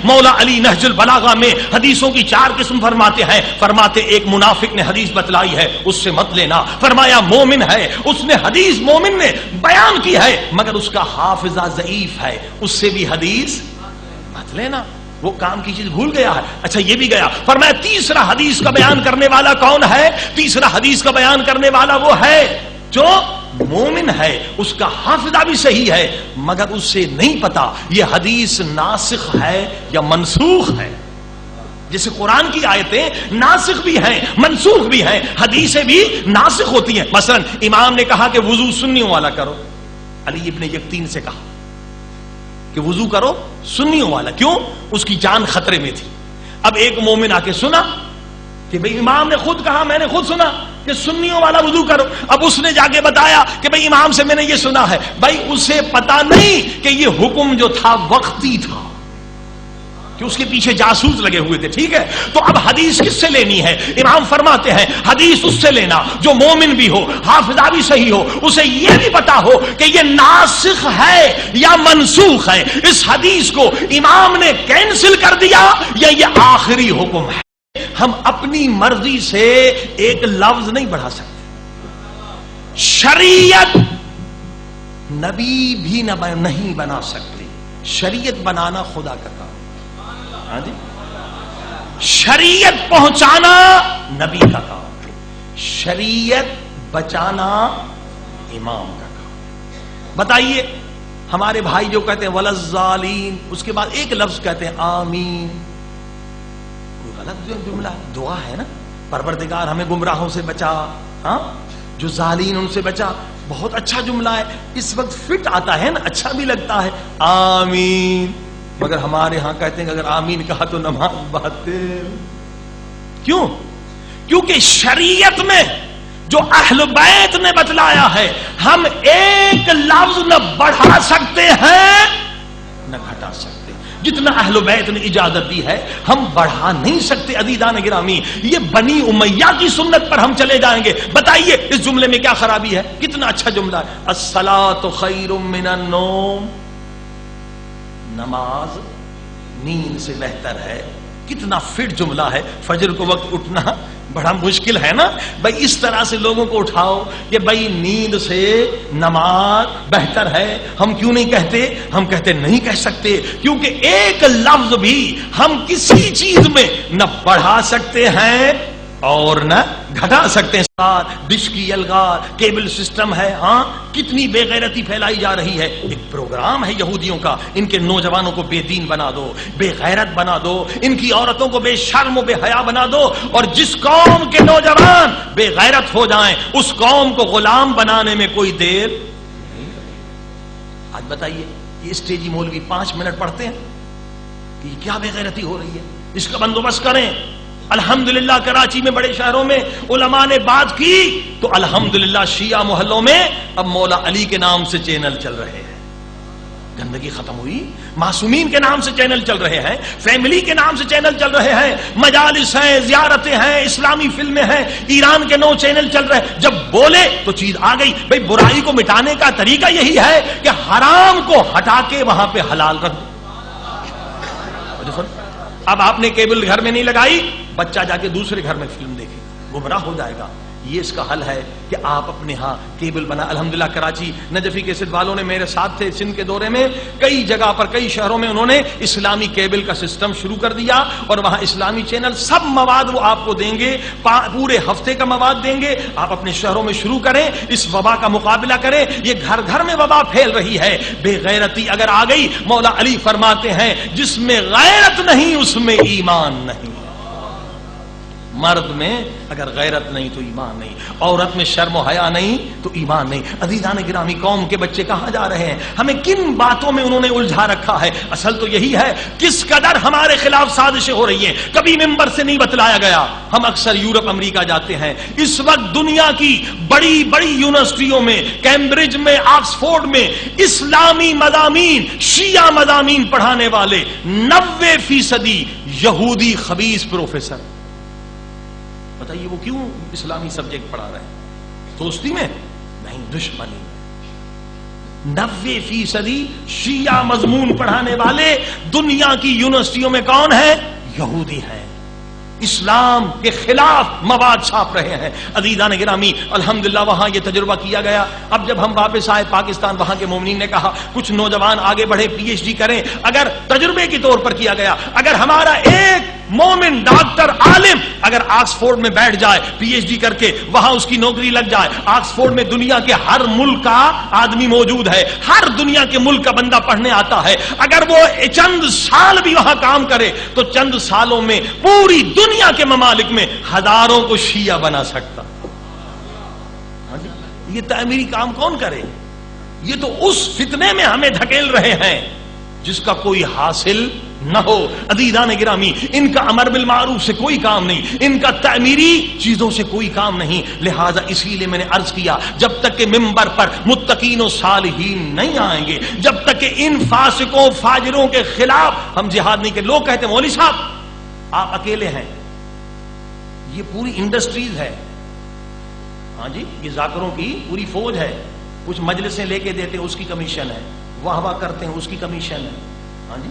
مولا علی نہج البلاغہ میں حدیثوں کی 4 قسم فرماتے ہیں. فرماتے ایک منافق نے حدیث بتلائی ہے اس سے مت لینا. فرمایا مومن ہے اس نے حدیث مومن نے بیان کی ہے مگر اس کا حافظہ ضعیف ہے اس سے بھی حدیث مت لینا, وہ کام کی چیز بھول گیا ہے. اچھا یہ بھی گیا. فرمایا تیسرا حدیث کا بیان کرنے والا کون ہے؟ تیسرا حدیث کا بیان کرنے والا وہ ہے جو مومن ہے, اس کا حافظہ بھی صحیح ہے مگر اس سے نہیں پتا یہ حدیث ناسخ ہے یا منسوخ ہے. جیسے قرآن کی آیتیں ناسخ بھی ہیں منسوخ بھی ہیں, حدیثیں بھی ناسخ ہوتی ہیں. مثلا امام نے کہا کہ وضو سنیوں والا کرو, علی ابن یقطین سے کہا کہ وضو کرو سنیوں والا. کیوں؟ اس کی جان خطرے میں تھی. اب ایک مومن آ کے سنا کہ بھئی امام نے خود کہا, میں نے خود سنا کہ سنیوں والا وضو کرو. اب اس نے جا کے بتایا کہ بھئی امام سے میں نے یہ سنا ہے. بھائی اسے پتا نہیں کہ یہ حکم جو تھا وقتی تھا, کہ اس کے پیچھے جاسوس لگے ہوئے تھے. ٹھیک ہے, تو اب حدیث کس سے لینی ہے؟ امام فرماتے ہیں حدیث اس سے لینا جو مومن بھی ہو, حافظہ بھی صحیح ہو, اسے یہ بھی پتا ہو کہ یہ ناسخ ہے یا منسوخ ہے. اس حدیث کو امام نے کینسل کر دیا یا یہ آخری حکم ہے. ہم اپنی مرضی سے ایک لفظ نہیں بڑھا سکتے. شریعت نبی بھی نہیں بنا سکتے. شریعت بنانا خدا کا کام. ہاں جی, شریعت پہنچانا نبی کا کام, شریعت بچانا امام کا کام. بتائیے ہمارے بھائی جو کہتے ہیں وللظالین, اس کے بعد ایک لفظ کہتے ہیں آمین. کوئی غلط جملہ دعا ہے نا, پروردگار ہمیں گمراہوں سے بچا, ہاں جو ظالین ان سے بچا. بہت اچھا جملہ ہے, اس وقت فٹ آتا ہے نا, اچھا بھی لگتا ہے آمین. مگر ہمارے ہاں کہتے ہیں کہ اگر آمین کہا تو نماز باطل. کیوں؟ کیونکہ شریعت میں جو اہل بیت نے بتلایا ہے ہم ایک لفظ نہ بڑھا سکتے ہیں نہ گھٹا سکتے. جتنا اہل بیت نے اجازت دی ہے ہم بڑھا نہیں سکتے. عزیزان گرامی, یہ بنی امیہ کی سنت پر ہم چلے جائیں گے. بتائیے اس جملے میں کیا خرابی ہے؟ کتنا اچھا جملہ ہے, الصلاۃ خیر من النوم, نماز نیند سے بہتر ہے. کتنا فٹ جملہ ہے. فجر کو وقت اٹھنا بڑا مشکل ہے نا بھائی, اس طرح سے لوگوں کو اٹھاؤ کہ بھائی نیند سے نماز بہتر ہے. ہم کیوں نہیں کہتے؟ ہم کہتے نہیں کہہ سکتے کیونکہ ایک لفظ بھی ہم کسی چیز میں نہ بڑھا سکتے ہیں اور نہ گھٹا سکتے ہیں. ڈش کی الغار, کیبل سسٹم ہے. ہاں کتنی بے غیرتی پھیلائی جا رہی ہے. ایک پروگرام ہے یہودیوں کا, ان کے نوجوانوں کو بے دین بنا دو, بے غیرت بنا دو, ان کی عورتوں کو بے شرم و بے حیا بنا دو, اور جس قوم کے نوجوان بے غیرت ہو جائیں اس قوم کو غلام بنانے میں کوئی دیر. آج بتائیے یہ اسٹیجی مولوی 5 منٹ پڑھتے ہیں کہ یہ کیا بے غیرتی ہو رہی ہے, اس کا بندوبست کریں. الحمدللہ کراچی میں بڑے شہروں میں علماء نے بات کی تو الحمدللہ شیعہ محلوں میں اب مولا علی کے نام سے چینل چل رہے ہیں. گندگی ختم ہوئی. معصومین کے نام سے چینل چل رہے ہیں, فیملی کے نام سے چینل چل رہے ہیں, مجالس ہیں, زیارتیں ہیں, اسلامی فلمیں ہیں, ایران کے 9 چینل چل رہے ہیں. جب بولے تو چیز آ گئی. بھئی برائی کو مٹانے کا طریقہ یہی ہے کہ حرام کو ہٹا کے وہاں پہ حلال رکھ دو. اب آپ نے کیبل گھر میں نہیں لگائی, بچہ جا کے دوسرے گھر میں فلم دیکھے, گمراہ ہو جائے گا. یہ اس کا حل ہے کہ آپ اپنے ہاں کیبل بنا. الحمدللہ کراچی نجفی کیسٹ والوں نے میرے ساتھ تھے سندھ کے دورے میں, کئی جگہ پر کئی شہروں میں انہوں نے اسلامی کیبل کا سسٹم شروع کر دیا, اور وہاں اسلامی چینل سب مواد وہ آپ کو دیں گے, پورے ہفتے کا مواد دیں گے. آپ اپنے شہروں میں شروع کریں, اس وبا کا مقابلہ کریں. یہ گھر گھر میں وبا پھیل رہی ہے. بے غیرتی اگر آ گئی, مولا علی فرماتے ہیں جس میں غیرت نہیں اس میں ایمان نہیں. مرد میں اگر غیرت نہیں تو ایمان نہیں, عورت میں شرم و حیا نہیں تو ایمان نہیں. عزیزان گرامی, قوم کے بچے کہاں جا رہے ہیں؟ ہمیں کن باتوں میں انہوں نے الجھا رکھا ہے؟ اصل تو یہی ہے کس قدر ہمارے خلاف سازشیں ہو رہی ہیں. کبھی ممبر سے نہیں بتلایا گیا. ہم اکثر یورپ امریکہ جاتے ہیں, اس وقت دنیا کی بڑی بڑی یونیورسٹیوں میں, کیمبرج میں, آکسفورڈ میں اسلامی مضامین, شیعہ مضامین پڑھانے والے 90% یہودی خبیث پروفیسر. بتائیے وہ کیوں اسلامی سبجیکٹ پڑھا رہے ہیں؟ دوستی میں نہیں, دشمنی. 90% شیعہ مضمون پڑھانے والے دنیا کی یونیورسٹیوں میں کون ہیں؟ یہودی ہیں، اسلام کے خلاف مواد چھاپ رہے ہیں۔ عزیزان گرامی، الحمدللہ وہاں یہ تجربہ کیا گیا۔ اب جب ہم واپس آئے پاکستان، وہاں کے مومنین نے کہا کچھ نوجوان آگے بڑھے، پی ایچ ڈی کریں۔ اگر تجربے کے طور پر کیا گیا، اگر ہمارا ایک مومن ڈاکٹر عالم اگر آکسفورڈ میں بیٹھ جائے پی ایچ ڈی کر کے، وہاں اس کی نوکری لگ جائے، آکسفورڈ میں دنیا کے ہر ملک کا آدمی موجود ہے، ہر دنیا کے ملک کا بندہ پڑھنے آتا ہے، اگر وہ چند سال بھی وہاں کام کرے تو چند سالوں میں پوری دنیا کے ممالک میں ہزاروں کو شیعہ بنا سکتا۔ یہ تعمیری کام کون کرے؟ یہ تو اس فتنے میں ہمیں دھکیل رہے ہیں جس کا کوئی حاصل نہ ہو۔ عزیزان گرامی، ان کا امر بالمعروف سے کوئی کام نہیں، ان کا تعمیری چیزوں سے کوئی کام نہیں۔ لہذا اسی لیے میں نے عرض کیا، جب تک کہ ممبر پر متقین و صالحین نہیں آئیں گے، جب تک کہ ان فاسقوں فاجروں کے خلاف ہم جہاد نہیں کریں۔ لوگ کہتے ہیں مولوی صاحب آپ اکیلے ہیں، یہ پوری انڈسٹریز ہے، ہاں جی، یہ ذاکروں کی پوری فوج ہے، کچھ مجلسیں لے کے دیتے اس کی کمیشن ہے، واہ واہ کرتے ہیں اس کی کمیشن ہے، ہاں جی،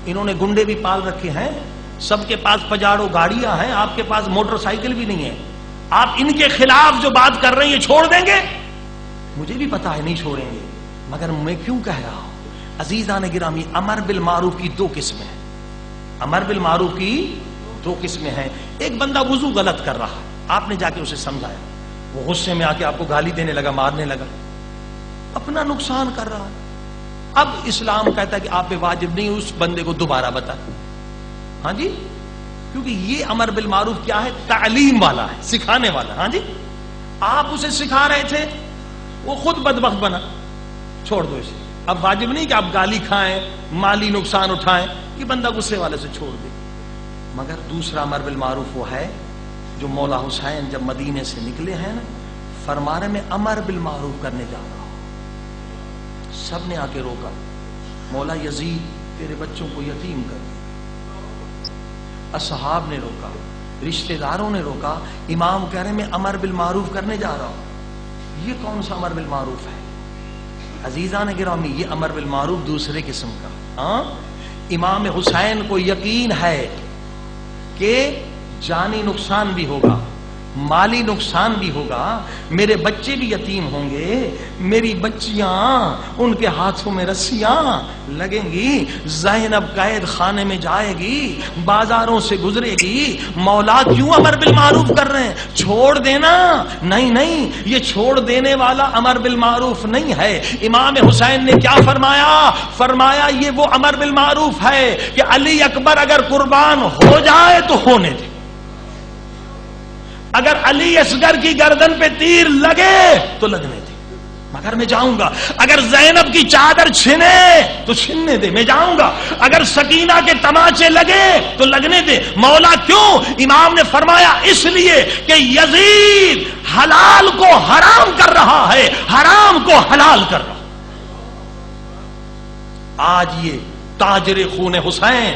انہوں نے گنڈے بھی پال رکھے ہیں، سب کے پاس پجاڑو گاڑیاں ہیں، آپ کے پاس موٹر سائیکل بھی نہیں ہے۔ آپ ان کے خلاف جو بات کر رہے ہیں یہ چھوڑ دیں گے؟ مجھے بھی پتا ہے نہیں چھوڑیں گے، مگر میں کیوں کہہ رہا ہوں؟ عزیزان گرامی، امر بالمعروف کی دو قسمیں ہیں، امر بالمعروف کی دو قسمیں ہیں۔ ایک بندہ وضو غلط کر رہا ہے، آپ نے جا کے اسے سمجھایا، وہ غصے میں آ کے آپ کو گالی دینے لگا، مارنے لگا، اپنا نقصان کر رہا ہے۔ اب اسلام کہتا ہے کہ آپ پہ واجب نہیں اس بندے کو دوبارہ بتائیں، ہاں جی، کیونکہ یہ امر بالمعروف کیا ہے؟ تعلیم والا ہے، سکھانے والا، ہاں جی۔ آپ اسے سکھا رہے تھے، وہ خود بدبخت بنا، چھوڑ دو اسے۔ اب واجب نہیں کہ آپ گالی کھائیں، مالی نقصان اٹھائیں، یہ بندہ غصے والے سے چھوڑ دے۔ مگر دوسرا امر بالمعروف وہ ہے جو مولا حسین جب مدینے سے نکلے ہیں نا، فرما رہے میں امر بالمعروف کرنے جا رہا ہوں، سب نے آ کے روکا، مولا یزید تیرے بچوں کو یتیم کر دیا، اصحاب نے روکا، رشتہ داروں نے روکا، امام کہہ رہے میں امر بالمعروف کرنے جا رہا ہوں۔ یہ کون سا امر بالمعروف ہے؟ عزیزان گرامی، یہ امر بالمعروف دوسرے قسم کا۔ ہاں، امام حسین کو یقین ہے کہ جانی نقصان بھی ہوگا، مالی نقصان بھی ہوگا، میرے بچے بھی یتیم ہوں گے، میری بچیاں ان کے ہاتھوں میں رسیاں لگیں گی، زینب قید خانے میں جائے گی، بازاروں سے گزرے گی، مولا کیوں امر بالمعروف کر رہے ہیں؟ چھوڑ دینا۔ نہیں نہیں، یہ چھوڑ دینے والا امر بالمعروف نہیں ہے۔ امام حسین نے کیا فرمایا؟ فرمایا یہ وہ امر بالمعروف ہے کہ علی اکبر اگر قربان ہو جائے تو ہونے دے، اگر علی اصغر کی گردن پہ تیر لگے تو لگنے دے، مگر میں جاؤں گا۔ اگر زینب کی چادر چھنے تو چھننے دے، میں جاؤں گا۔ اگر سکینہ کے تماچے لگے تو لگنے دے۔ مولا کیوں؟ امام نے فرمایا اس لیے کہ یزید حلال کو حرام کر رہا ہے، حرام کو حلال کر رہا۔ آج یہ تاجر خون حسین،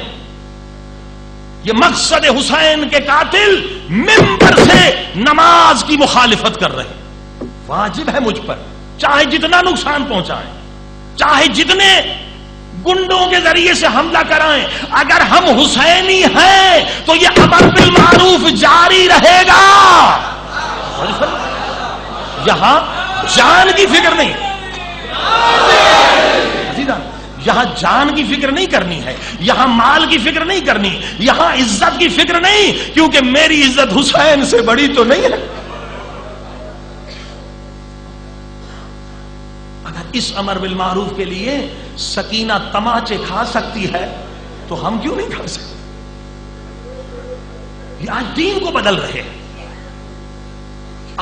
یہ مقصد حسین کے قاتل منبر سے نماز کی مخالفت کر رہے۔ واجب ہے مجھ پر، چاہے جتنا نقصان پہنچائیں، چاہے جتنے گنڈوں کے ذریعے سے حملہ کرائیں، اگر ہم حسینی ہیں تو یہ امر بالمعروف جاری رہے گا۔ یہاں جان کی فکر نہیں، یہاں جان کی فکر نہیں کرنی ہے، یہاں مال کی فکر نہیں کرنی، یہاں عزت کی فکر نہیں، کیونکہ میری عزت حسین سے بڑی تو نہیں ہے۔ اگر اس امر بالمعروف کے لیے سکینہ تماچے کھا سکتی ہے تو ہم کیوں نہیں کھا سکتے؟ یہ آج دین کو بدل رہے ہیں،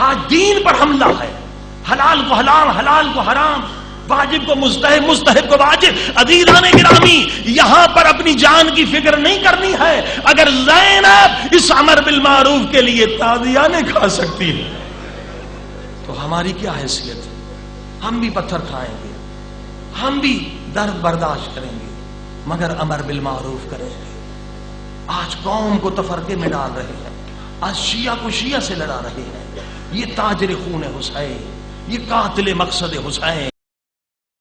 آج دین پر حملہ ہے، حلال کو حلال، حلال کو حرام، واجب کو مستحب، مستحب کو واجب۔ عزیزان گرامی، یہاں پر اپنی جان کی فکر نہیں کرنی ہے۔ اگر زینب اس امر بالمعروف کے لیے تازیانے کھا سکتی ہے تو ہماری کیا حیثیت ہے؟ ہم بھی پتھر کھائیں گے، ہم بھی درد برداشت کریں گے، مگر امر بالمعروف کریں گے۔ آج قوم کو تفرقے میں ڈال رہے ہیں، آج شیعہ کو شیعہ سے لڑا رہے ہیں۔ یہ تاجر خون حسین، یہ قاتل مقصد حسین۔